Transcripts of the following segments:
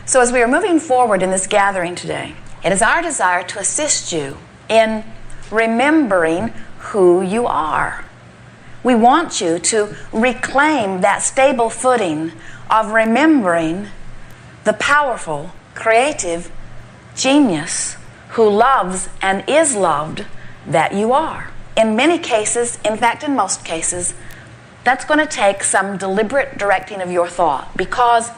So as we are moving forward in this gathering today, it is our desire to assist you in remembering who you are. We want you to reclaim that stable footing of remembering the powerful, creative genius who loves and is loved that you are. In many cases, in fact in most cases, that's going to take some deliberate directing of your thought, because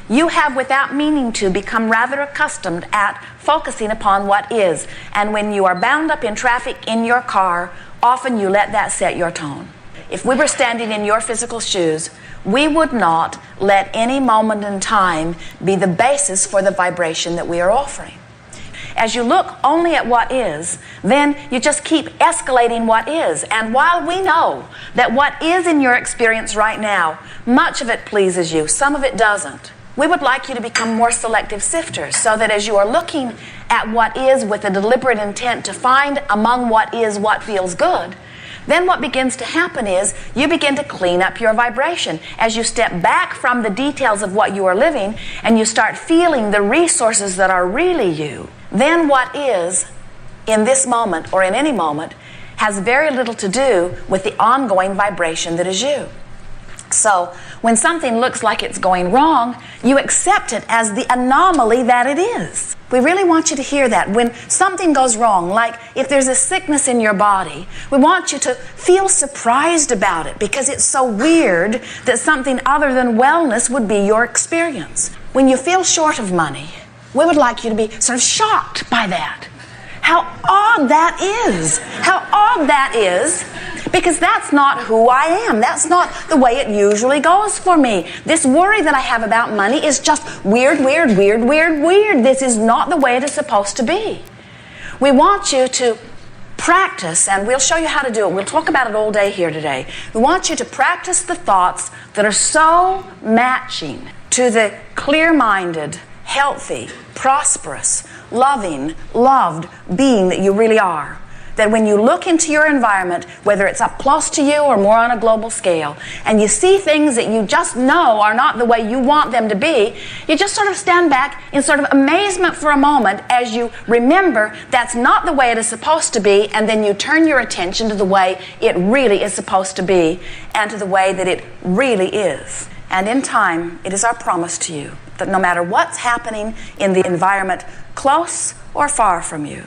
you have, without meaning to, become rather accustomed at focusing upon what is. And when you are bound up in traffic in your car, often you let that set your tone. If we were standing in your physical shoes, we would not let any moment in time be the basis for the vibration that we are offering. As you look only at what is, then you just keep escalating what is. And while we know that what is in your experience right now, much of it pleases you, some of it doesn't, we would like you to become more selective sifters, so that as you are looking at what is with a deliberate intent to find among what is what feels good, then what begins to happen is you begin to clean up your vibration. As you step back from the details of what you are living and you start feeling the resources that are really you, then what is in this moment or in any moment has very little to do with the ongoing vibration that is you. So when something looks like it's going wrong, you accept it as the anomaly that it is. We really want you to hear that. When something goes wrong, like if there's a sickness in your body, we want you to feel surprised about it, because it's so weird that something other than wellness would be your experience. When you feel short of money, we would like you to be sort of shocked by that. How odd that is. How odd that is, because that's not who I am. That's not the way it usually goes for me. This worry that I have about money is just weird, weird, weird, weird, weird. This is not the way it is supposed to be. We want you to practice, and we'll show you how to do it. We'll talk about it all day here today. We want you to practice the thoughts that are so matching to the clear-minded, healthy, prosperous, loving, loved being that you really are. That when you look into your environment, whether it's up close to you or more on a global scale, and you see things that you just know are not the way you want them to be, you just sort of stand back in sort of amazement for a moment as you remember that's not the way it is supposed to be, and then you turn your attention to the way it really is supposed to be and to the way that it really is. And in time, it is our promise to you that no matter what's happening in the environment, close or far from you,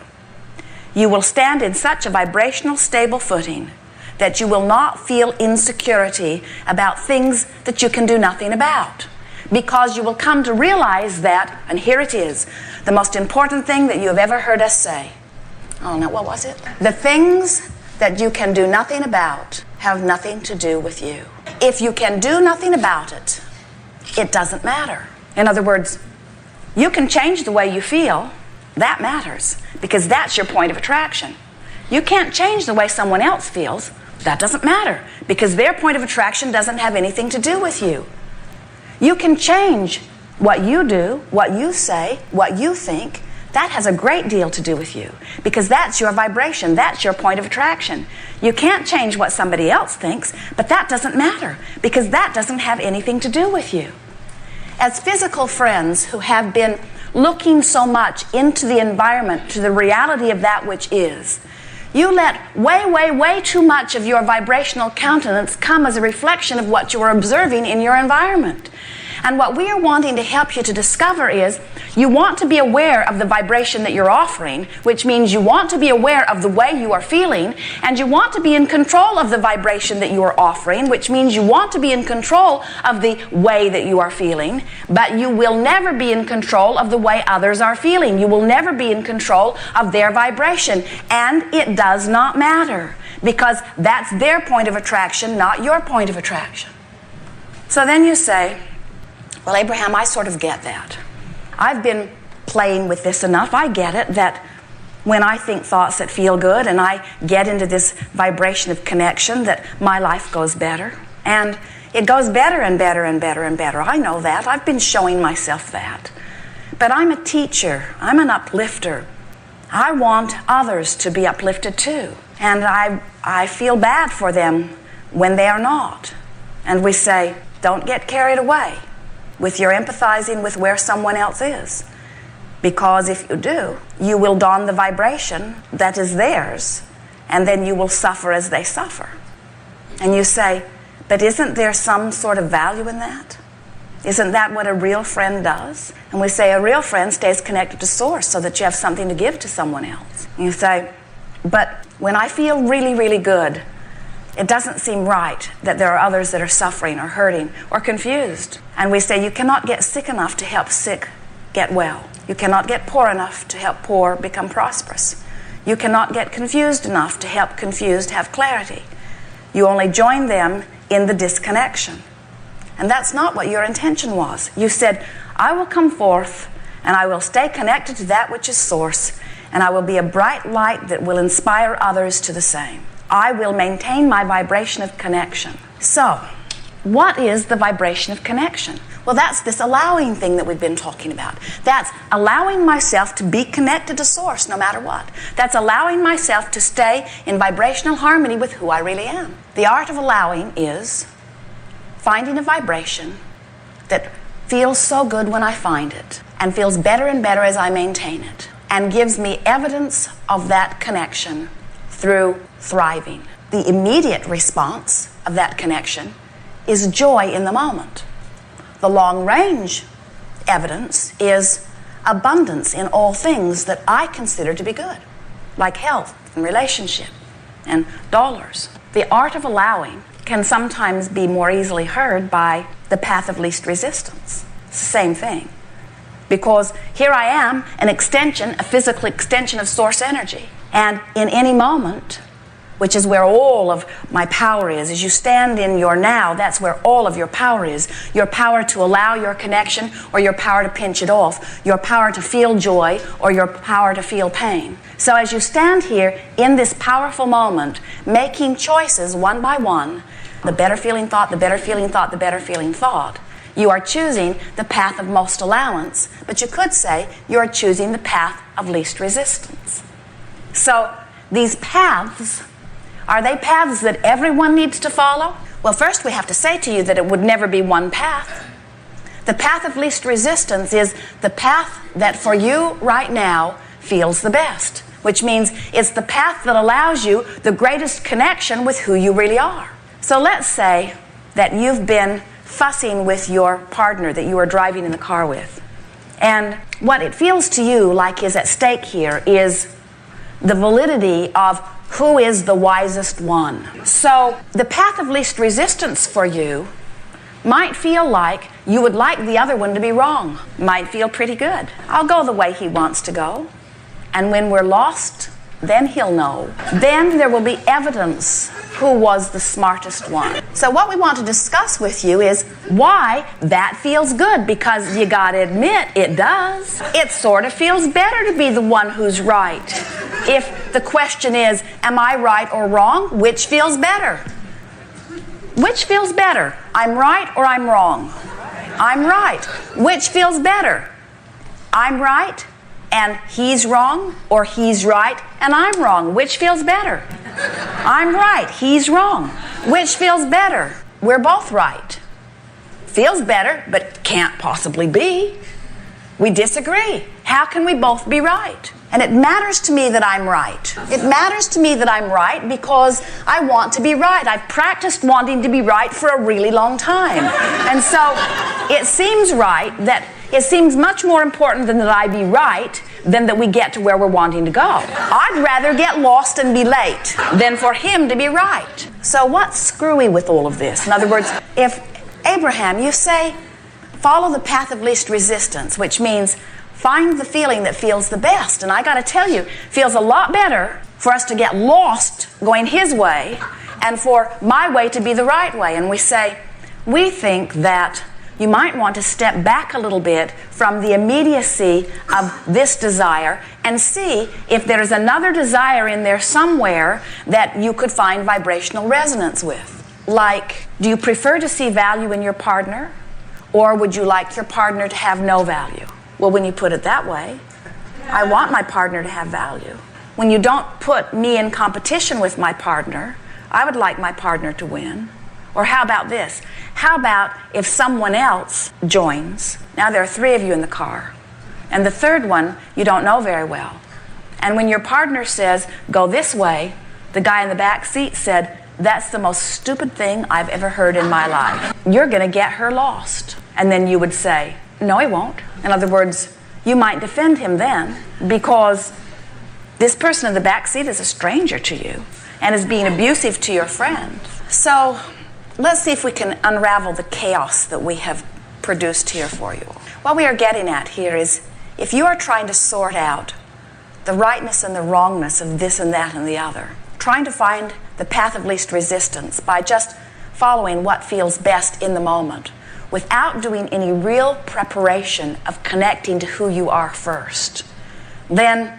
you will stand in such a vibrational, stable footing that you will not feel insecurity about things that you can do nothing about. Because you will come to realize that, and here it is, the most important thing that you have ever heard us say. Oh, no, what was it? The things that you can do nothing about have nothing to do with you. If you can do nothing about it, it doesn't matter. In other words, you can change the way you feel. That matters, because that's your point of attraction. You can't change the way someone else feels. That doesn't matter, because their point of attraction doesn't have anything to do with you. You can change what you do, what you say, what you think. That has a great deal to do with you, because that's your vibration. That's your point of attraction. You can't change what somebody else thinks, but that doesn't matter, because that doesn't have anything to do with you. As physical friends who have been looking so much into the environment, to the reality of that which is, you let way, way, way too much of your vibrational countenance come as a reflection of what you are observing in your environment. And what we are wanting to help you to discover is you want to be aware of the vibration that you're offering, which means you want to be aware of the way you are feeling, and you want to be in control of the vibration that you are offering, which means you want to be in control of the way that you are feeling, but you will never be in control of the way others are feeling. You will never be in control of their vibration, and it does not matter, because that's their point of attraction, not your point of attraction. So then you say, well, Abraham, I sort of get that. I've been playing with this enough. I get it that when I think thoughts that feel good and I get into this vibration of connection, that my life goes better. And it goes better and better and better and better. I know that. I've been showing myself that. But I'm a teacher. I'm an uplifter. I want others to be uplifted too. And I feel bad for them when they are not. And we say, don't get carried away. with your empathizing with where someone else is. Because if you do, you will don the vibration that is theirs, and then you will suffer as they suffer. And you say, but isn't there some sort of value in that? Isn't that what a real friend does? And we say a real friend stays connected to source so that you have something to give to someone else. And you say, but when I feel really, really good, it doesn't seem right that there are others that are suffering or hurting or confused. And we say you cannot get sick enough to help sick get well. You cannot get poor enough to help poor become prosperous. You cannot get confused enough to help confused have clarity. You only join them in the disconnection. And that's not what your intention was. You said, I will come forth and I will stay connected to that which is source, and I will be a bright light that will inspire others to the same. I will maintain my vibration of connection. So, what is the vibration of connection? Well, that's this allowing thing that we've been talking about. That's allowing myself to be connected to source no matter what. That's allowing myself to stay in vibrational harmony with who I really am. The art of allowing is finding a vibration that feels so good when I find it, and feels better and better as I maintain it, and gives me evidence of that connection through thriving. The immediate response of that connection is joy in the moment. The long-range evidence is abundance in all things that I consider to be good, like health and relationship and dollars. The art of allowing can sometimes be more easily heard by the path of least resistance. It's the same thing. Because here I am, an extension, a physical extension of source energy. And in any moment, which is where all of my power is, as you stand in your now, that's where all of your power is. Your power to allow your connection, or your power to pinch it off. Your power to feel joy, or your power to feel pain. So as you stand here in this powerful moment, making choices one by one, the better feeling thought, the better feeling thought, the better feeling thought, you are choosing the path of most allowance, but you could say you are choosing the path of least resistance. So these paths, are they paths that everyone needs to follow? Well, first we have to say to you that it would never be one path. The path of least resistance is the path that for you right now feels the best, which means it's the path that allows you the greatest connection with who you really are. So let's say that you've been fussing with your partner that you are driving in the car with. And what it feels to you like is at stake here is the validity of who is the wisest one. So the path of least resistance for you might feel like you would like the other one to be wrong. Might feel pretty good. I'll go the way he wants to go. And when we're lost, then he'll know. Then there will be evidence who was the smartest one. So what we want to discuss with you is why that feels good, because you gotta admit it does. It sort of feels better to be the one who's right. If the question is, am I right or wrong? Which feels better? Which feels better? I'm right or I'm wrong? I'm right. Which feels better? I'm right and he's wrong, or he's right and I'm wrong? Which feels better? I'm right, he's wrong. Which feels better? We're both right. Feels better, but can't possibly be. We disagree. How can we both be right? And it matters to me that I'm right. It matters to me that I'm right because I want to be right. I've practiced wanting to be right for a really long time. And so it seems right that it seems much more important than that I be right than that we get to where we're wanting to go. I'd rather get lost and be late than for him to be right. So what's screwy with all of this? In other words, if Abraham, you say, follow the path of least resistance, which means find the feeling that feels the best. And I got to tell you, it feels a lot better for us to get lost going his way and for my way to be the right way. And we say, we think that you might want to step back a little bit from the immediacy of this desire and see if there's another desire in there somewhere that you could find vibrational resonance with. Like, do you prefer to see value in your partner, or would you like your partner to have no value? Well, when you put it that way, I want my partner to have value. When you don't put me in competition with my partner, I would like my partner to win, Or how about this? How about if someone else joins? Now there are 3 of you in the car, and the third one you don't know very well. And when your partner says, go this way, the guy in the back seat said, that's the most stupid thing I've ever heard in my life. You're going to get her lost. And then you would say, no, he won't. In other words, you might defend him then because this person in the back seat is a stranger to you and is being abusive to your friend. So let's see if we can unravel the chaos that we have produced here for you. What we are getting at here is if you are trying to sort out the rightness and the wrongness of this and that and the other, trying to find the path of least resistance by just following what feels best in the moment without doing any real preparation of connecting to who you are first, then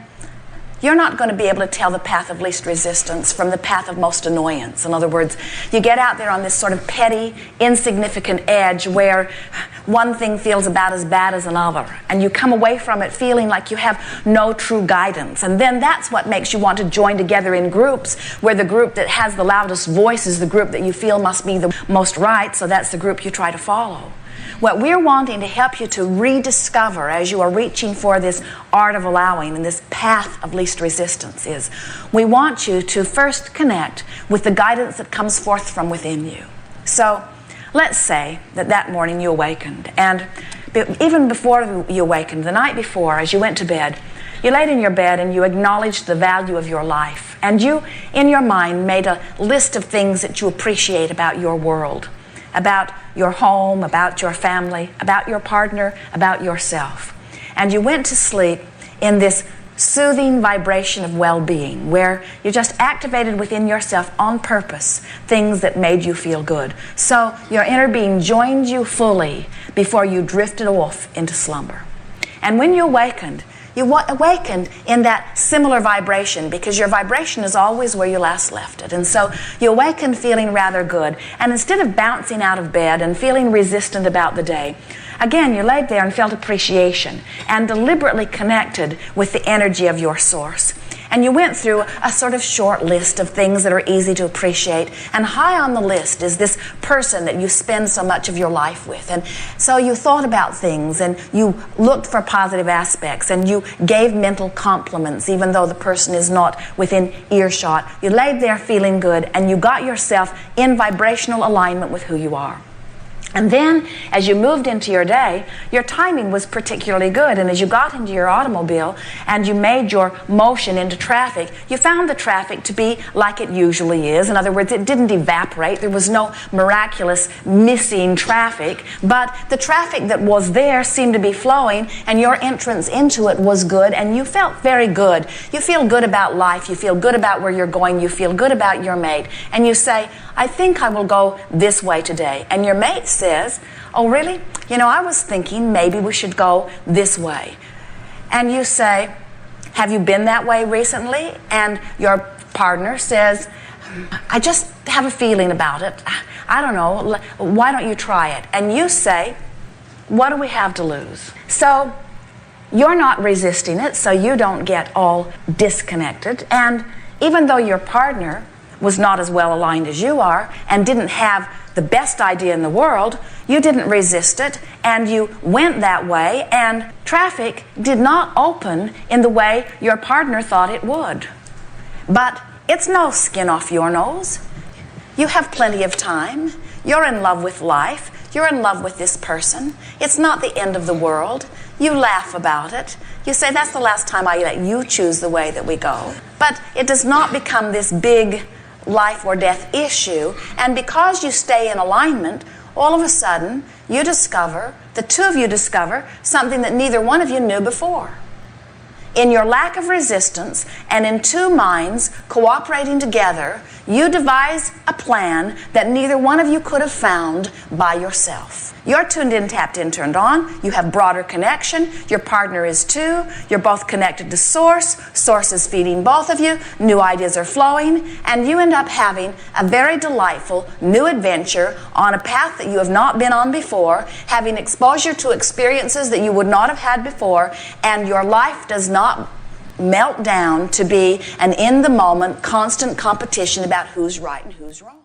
you're not going to be able to tell the path of least resistance from the path of most annoyance. In other words, you get out there on this sort of petty, insignificant edge where one thing feels about as bad as another, and you come away from it feeling like you have no true guidance. And then that's what makes you want to join together in groups, where the group that has the loudest voice is the group that you feel must be the most right, so that's the group you try to follow. What we're wanting to help you to rediscover as you are reaching for this art of allowing and this path of least resistance is we want you to first connect with the guidance that comes forth from within you. So let's say that morning you awakened, and even before you awakened, the night before, as you went to bed, you laid in your bed and you acknowledged the value of your life, and you, in your mind, made a list of things that you appreciate about your world, about your home, about your family, about your partner, about yourself. And you went to sleep in this soothing vibration of well-being where you just activated within yourself on purpose things that made you feel good. So your inner being joined you fully before you drifted off into slumber. And when you awakened in that similar vibration, because your vibration is always where you last left it. And so you awakened feeling rather good. And instead of bouncing out of bed and feeling resistant about the day, again, you laid there and felt appreciation and deliberately connected with the energy of your source. And you went through a sort of short list of things that are easy to appreciate. And high on the list is this person that you spend so much of your life with. And so you thought about things and you looked for positive aspects and you gave mental compliments even though the person is not within earshot. You laid there feeling good and you got yourself in vibrational alignment with who you are. And then, as you moved into your day, your timing was particularly good. And as you got into your automobile and you made your motion into traffic, you found the traffic to be like it usually is. In other words, it didn't evaporate. There was no miraculous missing traffic. But the traffic that was there seemed to be flowing, and your entrance into it was good, and you felt very good. You feel good about life. You feel good about where you're going. You feel good about your mate. And you say, I think I will go this way today. And your mate says, oh really? You know, I was thinking maybe we should go this way. And you say, have you been that way recently? And your partner says, I just have a feeling about it. I don't know. Why don't you try it? And you say, what do we have to lose? So you're not resisting it, so you don't get all disconnected. And even though your partner was not as well aligned as you are and didn't have the best idea in the world, you didn't resist it and you went that way, and traffic did not open in the way your partner thought it would. But it's no skin off your nose. You have plenty of time. You're in love with life. You're in love with this person. It's not the end of the world. You laugh about it. You say, that's the last time I let you choose the way that we go. But it does not become this big life or death issue, and because you stay in alignment, all of a sudden you discover, the two of you discover, something that neither one of you knew before. In your lack of resistance and in two minds cooperating together, you devise a plan that neither one of you could have found by yourself. You're tuned in, tapped in, turned on. You have broader connection. Your partner is too. You're both connected to Source. Source is feeding both of you. New ideas are flowing. And you end up having a very delightful new adventure on a path that you have not been on before, having exposure to experiences that you would not have had before, and your life does not melt down to be an in-the-moment constant competition about who's right and who's wrong.